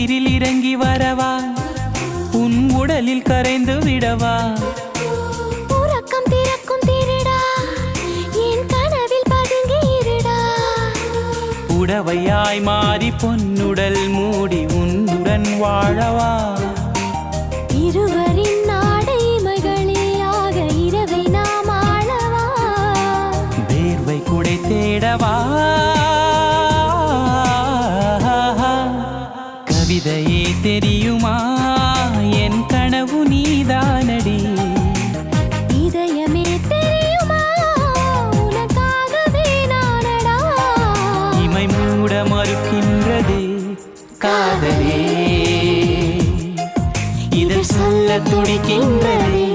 நீரில் இறங்கி வரவா உன் உடலில் கரைந்து விடவா உறக்கம் திறக்கும் திருடா என் கனவில் பதுங்கி இருடா உடவையாய் மாறி பொன்னுடல் மூடி உன்னுடன் வாழவா இருவரின் நாடை மகளியாக இரவை நாம் ஆளவா வேர்வை குடை தேடவா கவிதையே தெரியுமா என் கனவு நீதானடி இதயமே தெரியுமா உனக்காகவே நானடா இமை மூட மறுக்கின்றதே காதலே இதழ் சொல்ல துடிக்கின்றதே